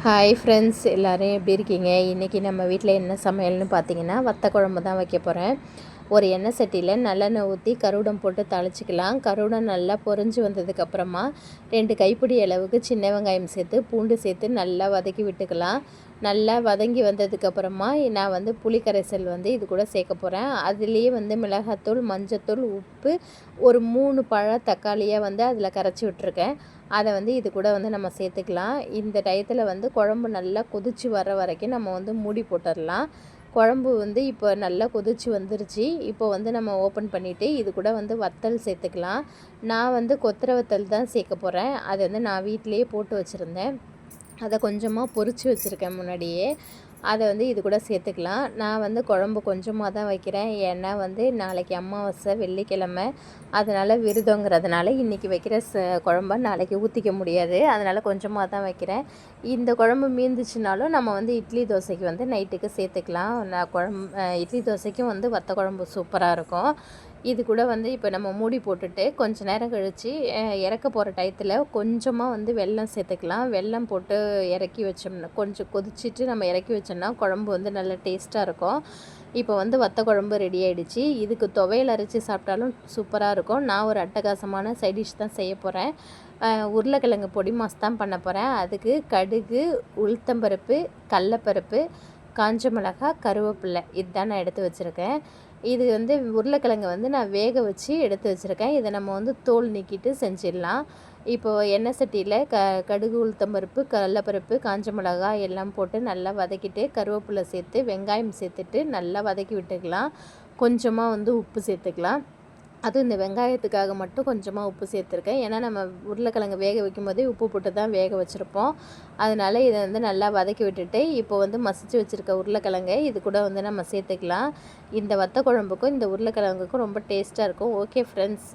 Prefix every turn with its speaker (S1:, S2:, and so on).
S1: Hi friends, எல்லோரும் எப்படி இருக்கீங்க? இன்றைக்கி நம்ம வீட்டில் என்ன சமையல்னு பார்த்தீங்கன்னா, வத்த குழம்பு தான் வைக்க போகிறேன். ஒரு எண்ணெய் சட்டியில் நல்லெண்ணெய் ஊற்றி கருவேடம் போட்டு தாளிச்சிக்கலாம். கருவேடம் நல்லா பொரிஞ்சு வந்ததுக்கப்புறமா 2 கைப்பிடி அளவுக்கு சின்ன வெங்காயம் சேர்த்து பூண்டு சேர்த்து நல்லா வதக்கி விட்டுக்கலாம். நல்லா வதங்கி வந்ததுக்கப்புறமா நான் புளி கரைசல் இது கூட சேர்க்க போகிறேன். அதுலேயே மிளகாத்தூள், மஞ்சத்தூள், உப்பு, ஒரு 3 பழ தக்காளியாக அதில் கரைச்சி விட்டுருக்கேன். அதை இது கூட நம்ம சேர்த்துக்கலாம். இந்த டயத்தில் குழம்பு நல்லா கொதித்து வர வரைக்கும் நம்ம மூடி போட்டுடலாம். குழம்பு இப்போ நல்லா கொதிச்சு வந்துருச்சு. இப்போ நம்ம ஓப்பன் பண்ணிவிட்டு இது கூட வத்தல் சேர்த்துக்கலாம். நான் கொத்தரை வத்தல் தான் சேர்க்க போகிறேன். அதை நான் வீட்டிலையே போட்டு வச்சுருந்தேன். அதை கொஞ்சமாக பொரித்து வச்சுருக்கேன் முன்னாடியே. அதை இது கூட சேர்த்துக்கலாம். நான் குழம்பு கொஞ்சமாக தான் வைக்கிறேன். ஏன்னா நாளைக்கு அமாவாசை வெள்ளிக்கிழமை, அதனால் விரதங்கிறதுனால இன்றைக்கி வைக்கிற குழம்ப நாளைக்கு ஊற்றிக்க முடியாது. அதனால் கொஞ்சமாக தான் வைக்கிறேன். இந்த குழம்பு மீந்துச்சுனாலும் நம்ம இட்லி தோசைக்கு நைட்டுக்கு சேர்த்துக்கலாம். இட்லி தோசைக்கும் வத்த குழம்பு சூப்பராக இருக்கும். இது கூட இப்போ நம்ம மூடி போட்டுட்டு கொஞ்ச நேரம் கழித்து இறக்க போகிற டயத்தில் கொஞ்சமாக வெல்லம் சேர்த்துக்கலாம். வெல்லம் போட்டு இறக்கி வச்சோம்னா கொஞ்சம் கொதிச்சிட்டு நம்ம இறக்கி வச்சோம்னா குழம்பு நல்ல டேஸ்ட்டாக இருக்கும். இப்போ வத்த குழம்பு ரெடி ஆகிடுச்சு. இதுக்கு துவையல் அரைச்சி சாப்பிட்டாலும் சூப்பராக இருக்கும். நான் ஒரு அட்டகாசமான சைடிஷ் தான் செய்ய போகிறேன். உருளைக்கிழங்கு பொடி மாஸ் தான் பண்ண போகிறேன். அதுக்கு கடுகு, உளுத்தம்பருப்பு, கடலப்பருப்பு, காஞ்ச மிளகாய், கருவேப்பிலை இதுதான் நான் எடுத்து வச்சுருக்கேன். இது உருளைக்கிழங்கு நான் வேக வச்சு எடுத்து வச்சுருக்கேன். இதை நம்ம தோல் நீக்கிட்டு செஞ்சிடலாம். இப்போது எண்ணெய் சட்டியில் கடுகு, உளுத்தம்பருப்பு, கடலப்பருப்பு, காஞ்ச மிளகாய் எல்லாம் போட்டு நல்லா வதக்கிட்டு கருவேப்பிலை சேர்த்து வெங்காயம் சேர்த்துட்டு நல்லா வதக்கி விட்டுக்கலாம். கொஞ்சமாக உப்பு சேர்த்துக்கலாம். அதுவும் இந்த வெங்காயத்துக்காக மட்டும் கொஞ்சமாக உப்பு சேர்த்துருக்கேன். ஏன்னா நம்ம உருளைக்கிழங்கு வேக வைக்கும் போதே உப்பு போட்டு தான் வேக வச்சுருப்போம். அதனால் இதை நல்லா வதக்கி விட்டுட்டு இப்போ மசிச்சு வச்சுருக்க உருளைக்கிழங்கை இது கூட நம்ம சேர்த்துக்கலாம். இந்த வத்த குழம்புக்கும் இந்த உருளைக்கிழங்குக்கும் ரொம்ப டேஸ்ட்டாக இருக்கும். Okay friends.